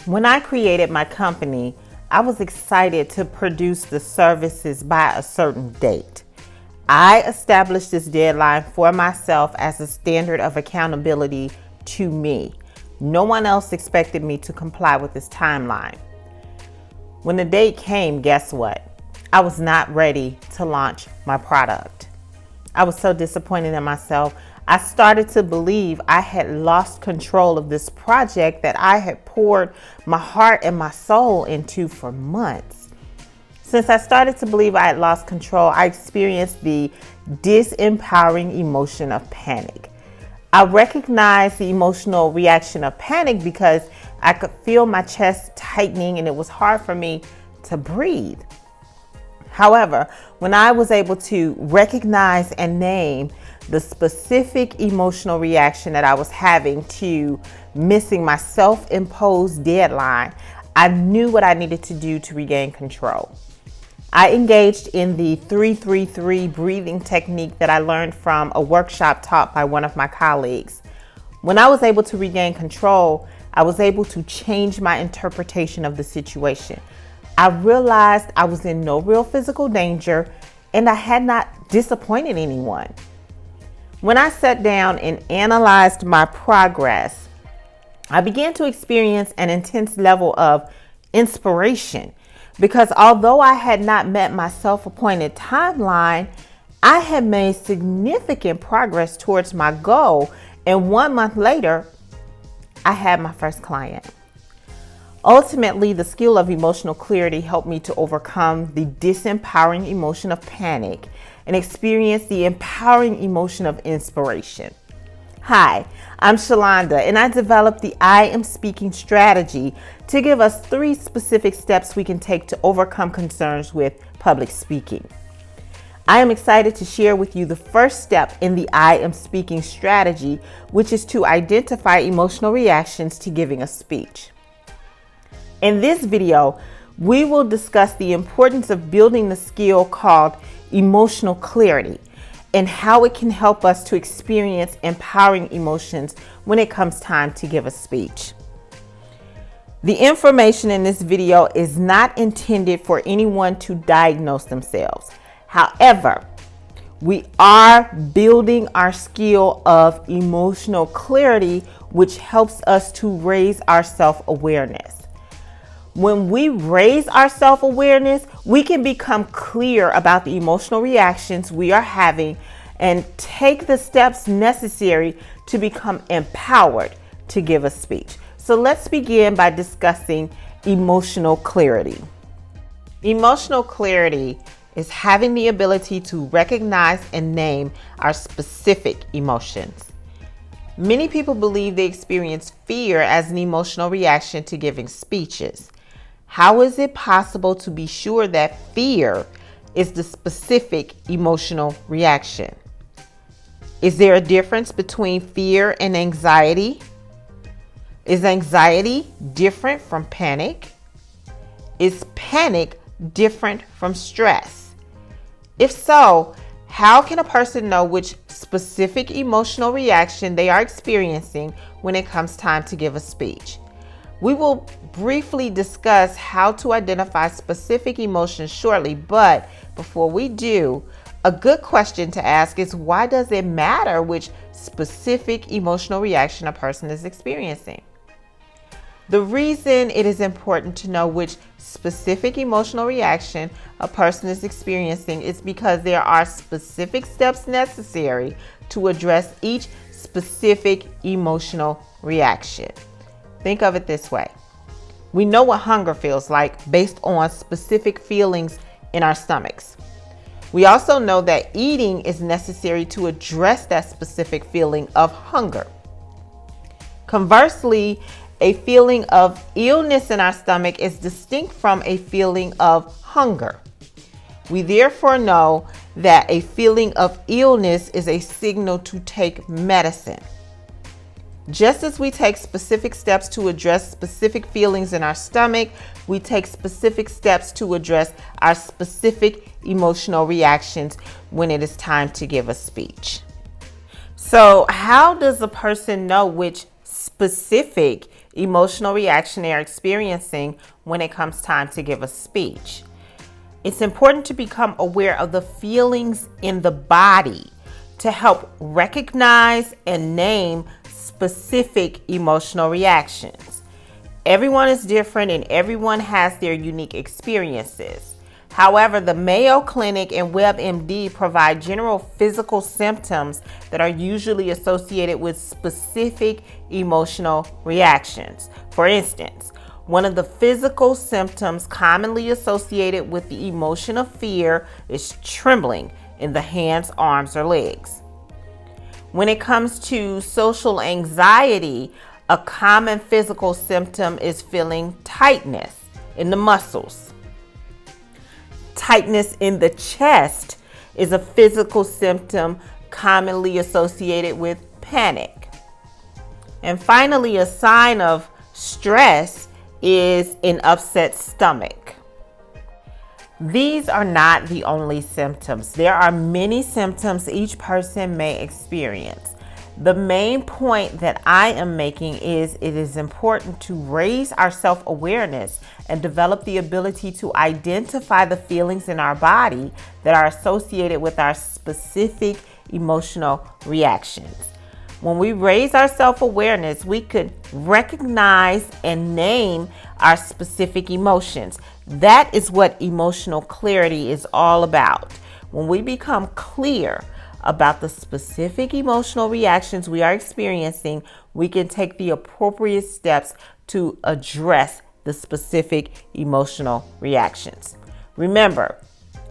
When I created my company, I was excited to produce the services by a certain date. I established this deadline for myself as a standard of accountability to me. No one else expected me to comply with this timeline. When the date came, guess what? I was not ready to launch my product. I was so disappointed in myself. I started to believe I had lost control of this project that I had poured my heart and my soul into for months. Since I started to believe I had lost control, I experienced the disempowering emotion of panic. I recognized the emotional reaction of panic because I could feel my chest tightening and it was hard for me to breathe. However, when I was able to recognize and name the specific emotional reaction that I was having to missing my self-imposed deadline, I knew what I needed to do to regain control. I engaged in the 3-3-3 breathing technique that I learned from a workshop taught by one of my colleagues. When I was able to regain control, I was able to change my interpretation of the situation. I realized I was in no real physical danger and I had not disappointed anyone. When I sat down and analyzed my progress, I began to experience an intense level of inspiration because although I had not met my self-appointed timeline, I had made significant progress towards my goal, and 1 month later, I had my first client. Ultimately, the skill of emotional clarity helped me to overcome the disempowering emotion of panic and experience the empowering emotion of inspiration. Hi, I'm Shalando, and I developed the I Am Speaking strategy to give us 3 specific steps we can take to overcome concerns with public speaking. I am excited to share with you the first step in the I Am Speaking strategy, which is to identify emotional reactions to giving a speech. In this video, we will discuss the importance of building the skill called emotional clarity and how it can help us to experience empowering emotions when it comes time to give a speech. The information in this video is not intended for anyone to diagnose themselves. However, we are building our skill of emotional clarity, which helps us to raise our self-awareness. When we raise our self-awareness, we can become clear about the emotional reactions we are having and take the steps necessary to become empowered to give a speech. So let's begin by discussing emotional clarity. Emotional clarity is having the ability to recognize and name our specific emotions. Many people believe they experience fear as an emotional reaction to giving speeches. How is it possible to be sure that fear is the specific emotional reaction? Is there a difference between fear and anxiety? Is anxiety different from panic? Is panic different from stress? If so, how can a person know which specific emotional reaction they are experiencing when it comes time to give a speech? We will briefly discuss how to identify specific emotions shortly, but before we do, a good question to ask is, why does it matter which specific emotional reaction a person is experiencing? The reason it is important to know which specific emotional reaction a person is experiencing is because there are specific steps necessary to address each specific emotional reaction. Think of it this way. We know what hunger feels like based on specific feelings in our stomachs. We also know that eating is necessary to address that specific feeling of hunger. Conversely, a feeling of illness in our stomach is distinct from a feeling of hunger. We therefore know that a feeling of illness is a signal to take medicine. Just as we take specific steps to address specific feelings in our stomach, we take specific steps to address our specific emotional reactions when it is time to give a speech. So, how does a person know which specific emotional reaction they are experiencing when it comes time to give a speech. It's important to become aware of the feelings in the body to help recognize and name specific emotional reactions. Everyone is different and everyone has their unique experiences. However, the Mayo Clinic and WebMD provide general physical symptoms that are usually associated with specific emotional reactions. For instance, one of the physical symptoms commonly associated with the emotion of fear is trembling in the hands, arms, or legs. When it comes to social anxiety, a common physical symptom is feeling tightness in the muscles. Tightness in the chest is a physical symptom commonly associated with panic. And finally, a sign of stress is an upset stomach. These are not the only symptoms. There are many symptoms each person may experience. The main point that I am making is it is important to raise our self-awareness and develop the ability to identify the feelings in our body that are associated with our specific emotional reactions. When we raise our self-awareness, we could recognize and name our specific emotions. That is what emotional clarity is all about. When we become clear about the specific emotional reactions we are experiencing, we can take the appropriate steps to address the specific emotional reactions. Remember,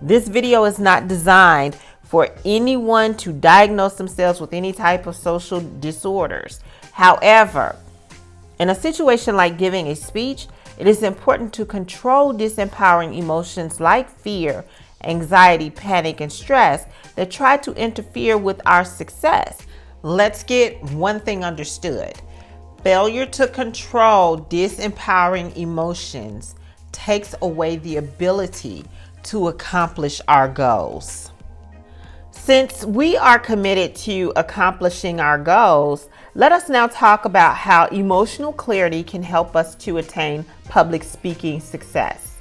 this video is not designed for anyone to diagnose themselves with any type of social disorders. However, in a situation like giving a speech, it is important to control disempowering emotions like fear, anxiety, panic, and stress that try to interfere with our success. Let's get one thing understood. Failure to control disempowering emotions takes away the ability to accomplish our goals. Since we are committed to accomplishing our goals, let us now talk about how emotional clarity can help us to attain public speaking success.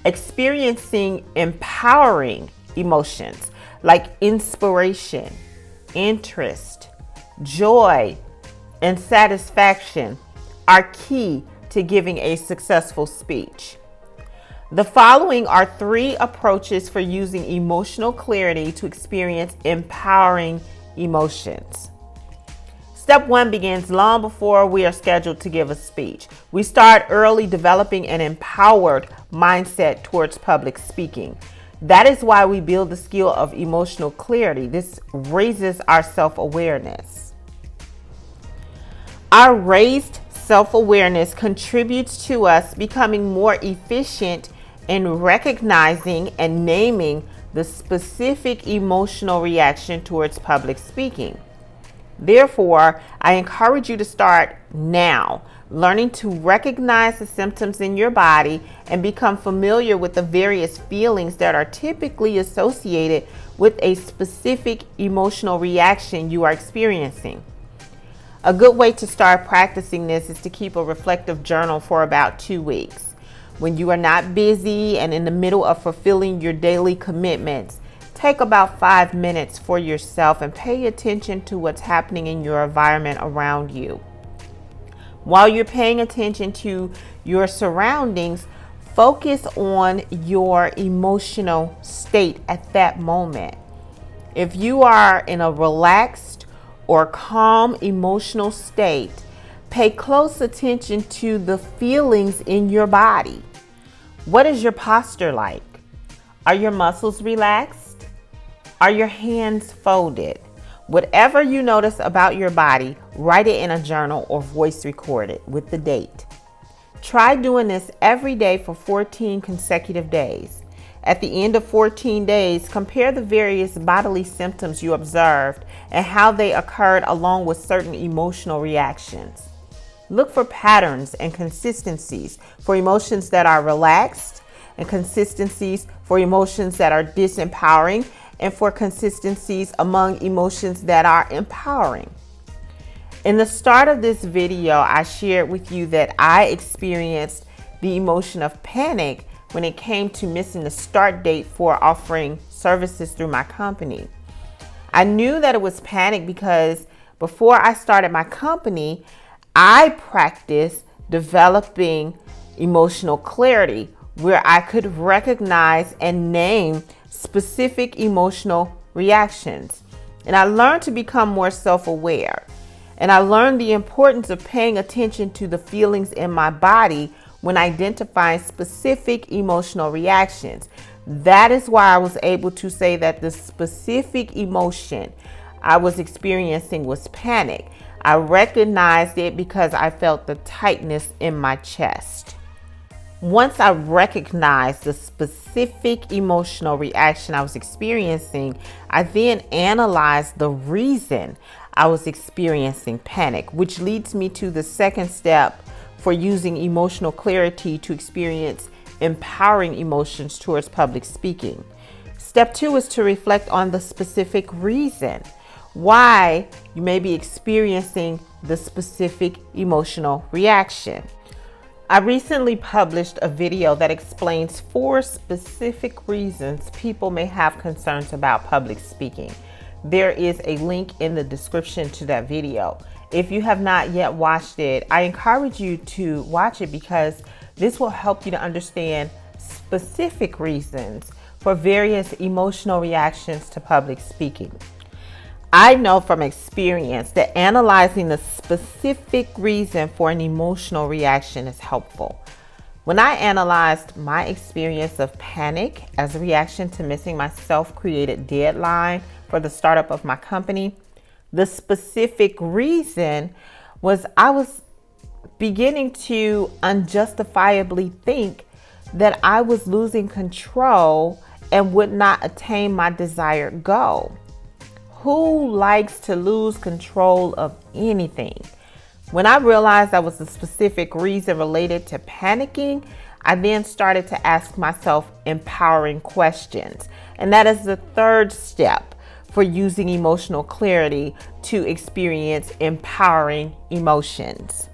Experiencing empowering emotions like inspiration, interest, joy, and satisfaction are key to giving a successful speech. The following are 3 approaches for using emotional clarity to experience empowering emotions. Step 1 begins long before we are scheduled to give a speech. We start early developing an empowered mindset towards public speaking. That is why we build the skill of emotional clarity. This raises our self-awareness. Our raised self-awareness contributes to us becoming more efficient in recognizing and naming the specific emotional reaction towards public speaking. Therefore, I encourage you to start now, learning to recognize the symptoms in your body and become familiar with the various feelings that are typically associated with a specific emotional reaction you are experiencing. A good way to start practicing this is to keep a reflective journal for about 2 weeks. When you are not busy and in the middle of fulfilling your daily commitments, take about 5 minutes for yourself and pay attention to what's happening in your environment around you. While you're paying attention to your surroundings, focus on your emotional state at that moment. If you are in a relaxed or calm emotional state, pay close attention to the feelings in your body. What is your posture like? Are your muscles relaxed? Are your hands folded? Whatever you notice about your body, write it in a journal or voice record it with the date. Try doing this every day for 14 consecutive days. At the end of 14 days, compare the various bodily symptoms you observed and how they occurred along with certain emotional reactions. Look for patterns and consistencies for emotions that are relaxed and consistencies for emotions that are disempowering and for consistencies among emotions that are empowering. In the start of this video, I shared with you that I experienced the emotion of panic when it came to missing the start date for offering services through my company. I knew that it was panic because before I started my company, I practiced developing emotional clarity where I could recognize and name specific emotional reactions. And I learned to become more self-aware. And I learned the importance of paying attention to the feelings in my body when identifying specific emotional reactions. That is why I was able to say that the specific emotion I was experiencing was panic. I recognized it because I felt the tightness in my chest. Once I recognized the specific emotional reaction I was experiencing, I then analyzed the reason I was experiencing panic, which leads me to the second step for using emotional clarity to experience empowering emotions towards public speaking. Step 2 is to reflect on the specific reason why you may be experiencing the specific emotional reaction. I recently published a video that explains 4 specific reasons people may have concerns about public speaking. There is a link in the description to that video. If you have not yet watched it, I encourage you to watch it because this will help you to understand specific reasons for various emotional reactions to public speaking. I know from experience that analyzing the specific reason for an emotional reaction is helpful. When I analyzed my experience of panic as a reaction to missing my self-created deadline for the startup of my company, the specific reason was I was beginning to unjustifiably think that I was losing control and would not attain my desired goal. Who likes to lose control of anything? When I realized that was a specific reason related to panicking, I then started to ask myself empowering questions. And that is the third step for using emotional clarity to experience empowering emotions.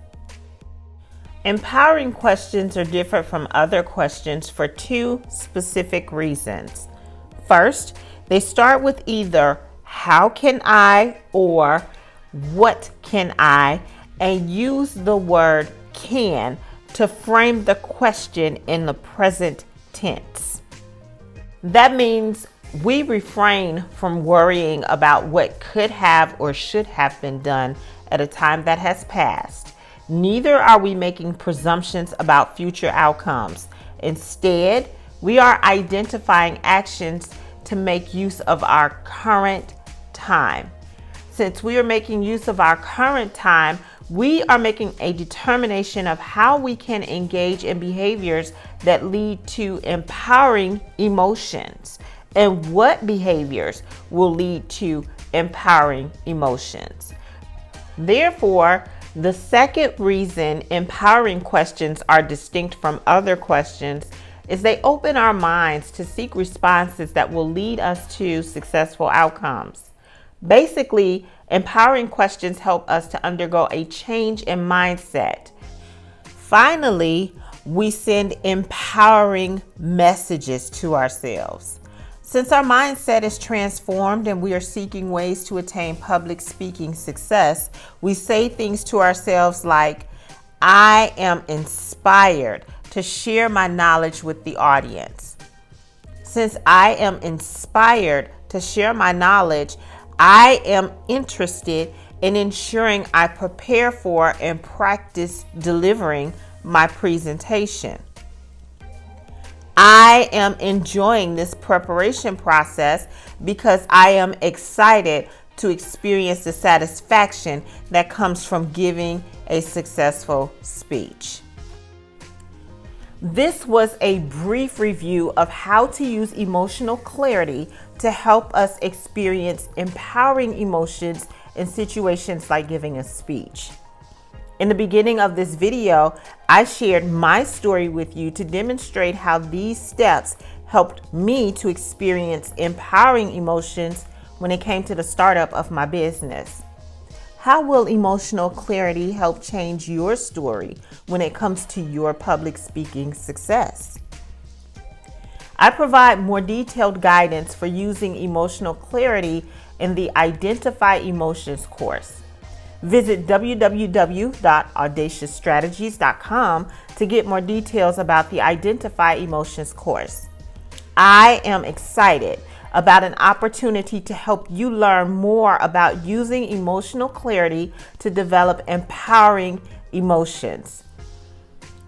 Empowering questions are different from other questions for 2 specific reasons. First, they start with either how can I or what can I, and use the word can to frame the question in the present tense. That means we refrain from worrying about what could have or should have been done at a time that has passed. Neither are we making presumptions about future outcomes. Instead, we are identifying actions to make use of our current time. Since we are making use of our current time, we are making a determination of how we can engage in behaviors that lead to empowering emotions and what behaviors will lead to empowering emotions. Therefore, the second reason empowering questions are distinct from other questions is they open our minds to seek responses that will lead us to successful outcomes. Basically, empowering questions help us to undergo a change in mindset. Finally, we send empowering messages to ourselves. Since our mindset is transformed and we are seeking ways to attain public speaking success, we say things to ourselves like, I am inspired to share my knowledge with the audience. Since I am inspired to share my knowledge, I am interested in ensuring I prepare for and practice delivering my presentation. I am enjoying this preparation process because I am excited to experience the satisfaction that comes from giving a successful speech. This was a brief review of how to use emotional clarity to help us experience empowering emotions in situations like giving a speech. In the beginning of this video, I shared my story with you to demonstrate how these steps helped me to experience empowering emotions when it came to the startup of my business. How will emotional clarity help change your story when it comes to your public speaking success? I provide more detailed guidance for using emotional clarity in the Identify Emotions course. Visit www.audaciousstrategies.com to get more details about the Identify Emotions course. I am excited about an opportunity to help you learn more about using emotional clarity to develop empowering emotions.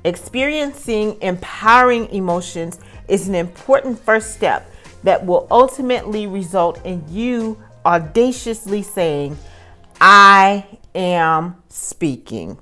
Experiencing empowering emotions is an important first step that will ultimately result in you audaciously saying, I am speaking.